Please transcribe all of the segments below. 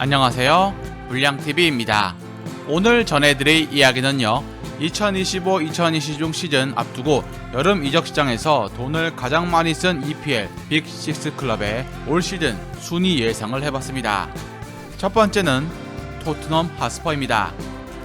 안녕하세요, 불량TV입니다. 오늘 전해드릴 이야기는요, 2025-2026 시즌 앞두고 여름 이적 시장에서 돈을 가장 많이 쓴 EPL 빅6 클럽의 올 시즌 순위 예상을 해봤습니다. 첫 번째는 토트넘 핫스퍼입니다.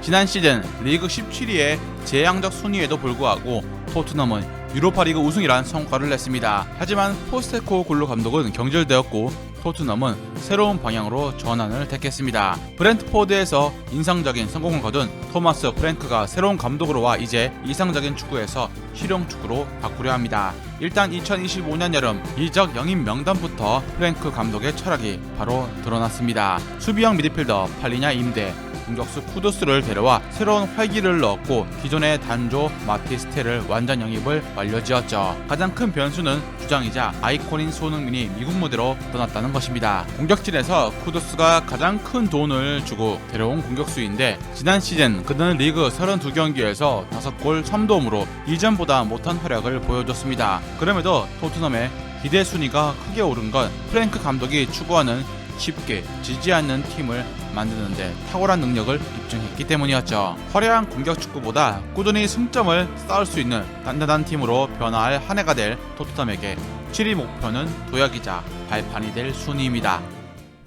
지난 시즌 리그 17위의 재앙적 순위에도 불구하고 토트넘은 유로파리그 우승이란 성과를 냈습니다. 하지만 포스테코글루 감독은 경질되었고 토트넘은 새로운 방향으로 전환을 택했습니다. 브렌트포드에서 인상적인 성공을 거둔 토마스 프랭크가 새로운 감독으로 와 이제 이상적인 축구에서 실용 축구로 바꾸려 합니다. 일단 2025년 여름 이적 영입 명단부터 프랭크 감독의 철학이 바로 드러났습니다. 수비형 미드필더 팔리냐 임대, 공격수 쿠두스를 데려와 새로운 활기를 넣었고 기존의 단조 마티스테를 완전 영입을 완료지었죠. 가장 큰 변수는 주장이자 아이콘인 손흥민이 미국 무대로 떠났다는 것입니다. 공격진에서 쿠두스가 가장 큰 돈을 주고 데려온 공격수인데 지난 시즌 그는 리그 32경기에서 5골 3도움으로 이전보다 못한 활약을 보여줬습니다. 그럼에도 토트넘의 기대 순위가 크게 오른 건 프랭크 감독이 추구하는 쉽게 지지 않는 팀을 만드는데 탁월한 능력을 입증했기 때문이었죠. 화려한 공격 축구보다 꾸준히 승점을 쌓을 수 있는 단단한 팀으로 변화할 한 해가 될 토트넘에게 7위 목표는 도약이자 발판이 될 순위입니다.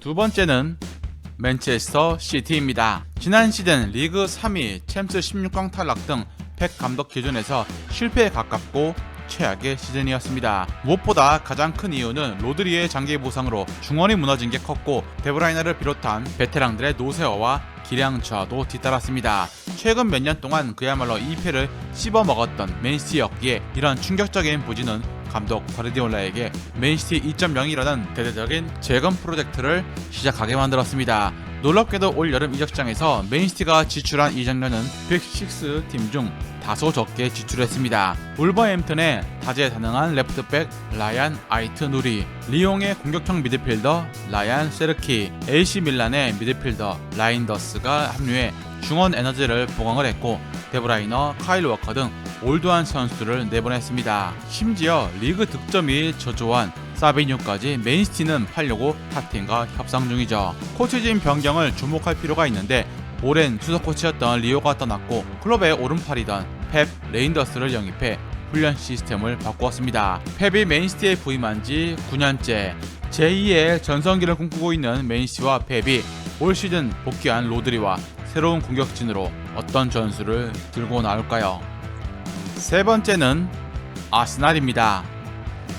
두 번째는 맨체스터 시티입니다. 지난 시즌 리그 3위, 챔스 16강 탈락 등 펩 감독 기준에서 실패에 가깝고 최악의 시즌이었습니다. 무엇보다 가장 큰 이유는 로드리의 장기 부상으로 중원이 무너진 게 컸고 데브라이너를 비롯한 베테랑들의 노세어와 기량 저하도 뒤따랐습니다. 최근 몇 년 동안 그야말로 2패를 씹어먹었던 맨시티였기에 이런 충격적인 부진은 감독 가르디올라에게 맨시티 2.0이라는 대대적인 재건 프로젝트를 시작하게 만들었습니다. 놀랍게도 올 여름 이적 시장에서 맨시티가 지출한 이적료는 빅6 팀 중 다소 적게 지출했습니다. 울버햄튼의 다재다능한 레프트백 라얀 아이트 누리, 리옹의 공격형 미드필더 라얀 세르키, AC 밀란의 미드필더 라인더스가 합류해 중원 에너지를 보강을 했고 데브라이너, 카일 워커 등 올드한 선수들을 내보냈습니다. 심지어 리그 득점이 저조한 사비뉴까지 맨시티는 팔려고 탑팀과 협상 중이죠. 코치진 변경을 주목할 필요가 있는데 오랜 수석 코치였던 리오가 떠났고 클럽의 오른팔이던 펩 레인더스를 영입해 훈련 시스템을 바꾸었습니다. 펩이 맨시티에 부임한 지 9년째, 제2의 전성기를 꿈꾸고 있는 맨시티와 펩이 올 시즌 복귀한 로드리와 새로운 공격진으로 어떤 전술을 들고 나올까요? 세 번째는 아스날입니다.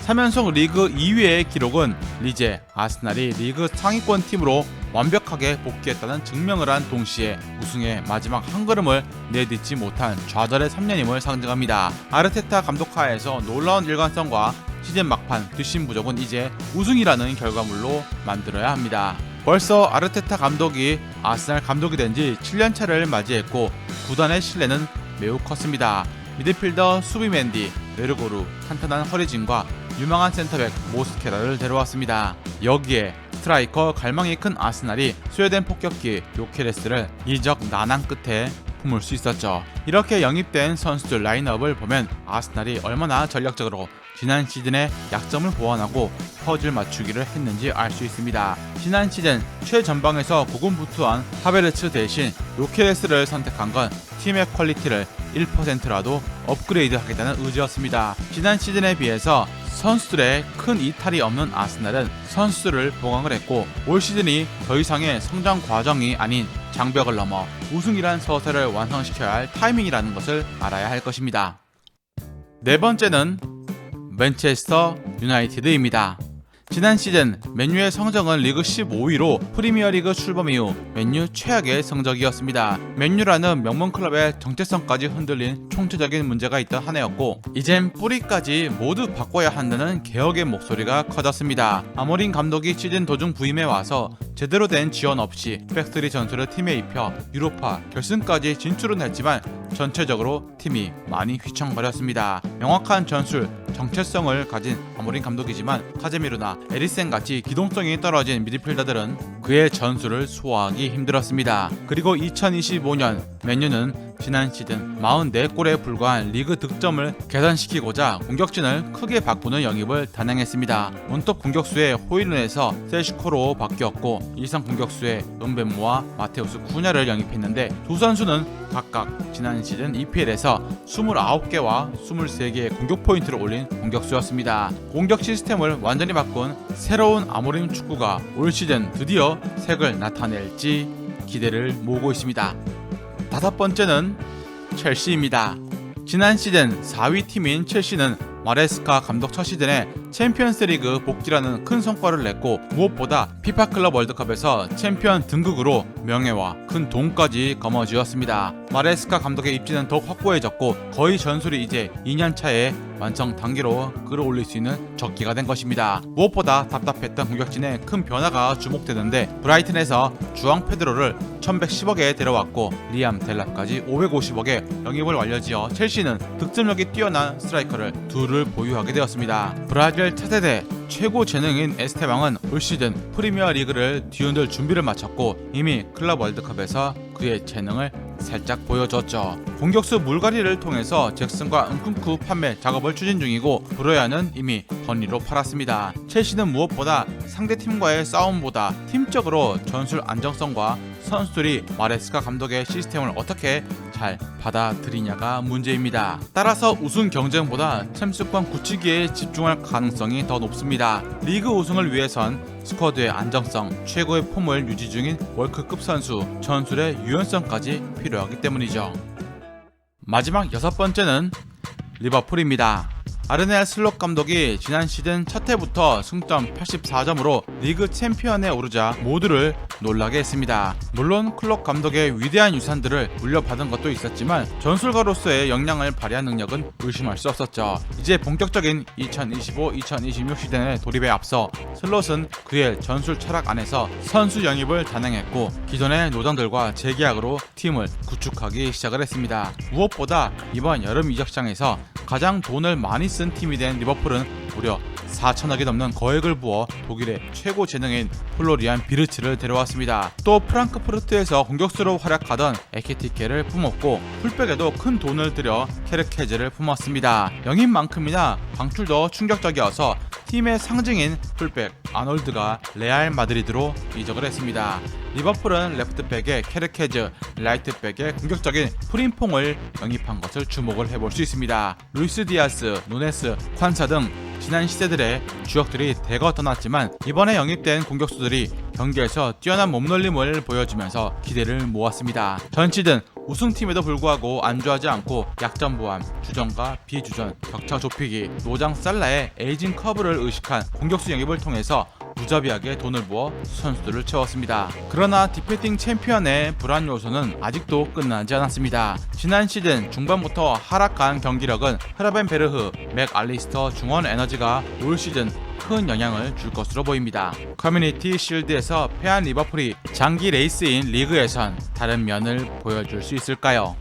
3연속 리그 2위의 기록은 이제 아스날이 리그 상위권 팀으로 완벽하게 복귀했다는 증명을 한 동시에 우승의 마지막 한 걸음을 내딛지 못한 좌절의 3년임을 상징합니다. 아르테타 감독 하에서 놀라운 일관성과 시즌 막판 뒷심 부족은 이제 우승이라는 결과물로 만들어야 합니다. 벌써 아르테타 감독이 아스날 감독이 된 지 7년차를 맞이했고 구단의 신뢰는 매우 컸습니다. 미드필더 수비맨디, 베르고루, 탄탄한 허리진과 유망한 센터백 모스케라를 데려왔습니다. 여기에 스트라이커 갈망이 큰 아스날이 스웨덴 폭격기 요케레스를 이적 난항 끝에 품을 수 있었죠. 이렇게 영입된 선수들 라인업을 보면 아스날이 얼마나 전략적으로 지난 시즌의 약점을 보완하고 퍼즐 맞추기를 했는지 알 수 있습니다. 지난 시즌 최전방에서 고군분투한 하베르츠 대신 요케레스를 선택한 건 팀의 퀄리티를 1%라도 업그레이드 하겠다는 의지였습니다. 지난 시즌에 비해서 선수들의 큰 이탈이 없는 아스날은 선수들을 보강을 했고 올 시즌이 더 이상의 성장 과정이 아닌 장벽을 넘어 우승이란 서사를 완성시켜야 할 타이밍이라는 것을 알아야 할 것입니다. 네 번째는 맨체스터 유나이티드입니다. 지난 시즌 맨유의 성적은 리그 15위로 프리미어리그 출범 이후 맨유 최악의 성적이었습니다. 맨유라는 명문 클럽의 정체성까지 흔들린 총체적인 문제가 있던 한 해였고 이젠 뿌리까지 모두 바꿔야 한다는 개혁의 목소리가 커졌습니다. 아모린 감독이 시즌 도중 부임해 와서 제대로 된 지원 없이 백스리 전술을 팀에 입혀 유로파 결승까지 진출은 했지만 전체적으로 팀이 많이 휘청거렸습니다. 명확한 전술, 정체성을 가진 아모린 감독이지만 카제미르나 에리센 같이 기동성이 떨어진 미드필더들은 그의 그의 전술을 소화하기 힘들었습니다. 그리고 2025년 맨유는 지난 시즌 44골에 불과한 리그 득점을 개선시키고자 공격진을 크게 바꾸는 영입을 단행했습니다. 원톱 공격수의 호일룬에서 세슈코로 바뀌었고 일선 공격수의 은벤모와 마테우스 쿠냐를 영입했는데 두 선수는 각각 지난 시즌 EPL에서 29개와 23개의 공격 포인트를 올린 공격수였습니다. 공격 시스템을 완전히 바꾼 새로운 아모림 축구가 올 시즌 드디어 색을 나타낼지 기대를 모으고 있습니다. 다섯 번째는 첼시입니다. 지난 시즌 4위 팀인 첼시는 마레스카 감독 첫 시즌에 챔피언스리그 복귀라는 큰 성과를 냈고 무엇보다 피파 클럽 월드컵에서 챔피언 등극으로 명예와 큰 돈까지 거머쥐었습니다. 마레스카 감독의 입지는 더욱 확고해졌고 거의 전술이 이제 2년 차에 완성 단계로 끌어올릴 수 있는 적기가 된 것입니다. 무엇보다 답답했던 공격진에 큰 변화가 주목되는데 브라이튼에서 주앙 페드로를 1110억에 데려왔고 리암 델랍까지 550억에 영입을 완료지어 첼시는 득점력이 뛰어난 스트라이커를 둘을 보유하게 되었습니다. 브라질 차세대 최고 재능인 에스테방은 올 시즌 프리미어 리그를 뒤흔들 준비를 마쳤고 이미 클럽 월드컵에서 그의 재능을 살짝 보여줬죠. 공격수 물갈이를 통해서 잭슨과 은쿤쿠 판매 작업을 추진 중이고 브로야는 이미 헌리로 팔았습니다. 첼시는 무엇보다 상대팀과의 싸움보다 팀적으로 전술 안정성과 선수들이 마레스카 감독의 시스템을 어떻게 잘 받아들이냐가 문제입니다. 따라서 우승 경쟁보다 챔스권 굳히기에 집중할 가능성이 더 높습니다. 리그 우승을 위해선 스쿼드의 안정성, 최고의 폼을 유지 중인 월크급 선수, 전술의 유연성까지 필요하기 때문이죠. 마지막 여섯 번째는 리버풀입니다. 아르네 슬롯 감독이 지난 시즌 첫 해부터 승점 84점으로 리그 챔피언에 오르자 모두를 놀라게 했습니다. 물론 클럽 감독의 위대한 유산들을 물려받은 것도 있었지만 전술가로서의 역량을 발휘한 능력은 의심할 수 없었죠. 이제 본격적인 2025-2026 시즌의 돌입에 앞서 슬롯은 그의 전술 철학 안에서 선수 영입을 단행했고 기존의 노장들과 재계약으로 팀을 구축하기 시작을 했습니다. 무엇보다 이번 여름 이적 시장에서 가장 돈을 많이 쓴 팀이 된 리버풀은 무려 4천억이 넘는 거액을 부어 독일의 최고 재능인 플로리안 비르츠를 데려왔습니다. 또 프랑크푸르트에서 공격수로 활약하던 에키티케를 품었고 풀백에도 큰 돈을 들여 케르케즈를 품었습니다. 영입만큼이나 방출도 충격적이어서 팀의 상징인 풀백 아놀드가 레알 마드리드로 이적을 했습니다. 리버풀은 레프트백의 케르케즈, 라이트백의 공격적인 프림퐁을 영입한 것을 주목을 해볼 수 있습니다. 루이스 디아스, 누네스, 콴사 등 지난 시대들의 주역들이 대거 떠났지만 이번에 영입된 공격수들이 경기에서 뛰어난 몸놀림을 보여주면서 기대를 모았습니다. 전 시즌 우승팀에도 불구하고 안주하지 않고 약점 보완, 주전과 비주전, 격차 좁히기, 노장 살라의 에이징 커브를 의식한 공격수 영입을 통해서 무자비하게 돈을 부어 선수들을 채웠습니다. 그러나 디펜딩 챔피언의 불안 요소는 아직도 끝나지 않았습니다. 지난 시즌 중반부터 하락한 경기력은 흐라벤베르흐, 맥 알리스터 중원 에너지가 올 시즌 큰 영향을 줄 것으로 보입니다. 커뮤니티 실드에서 패한 리버풀이 장기 레이스인 리그에선 다른 면을 보여줄 수 있을까요?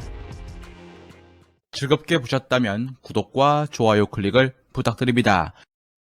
즐겁게 보셨다면 구독과 좋아요 클릭을 부탁드립니다.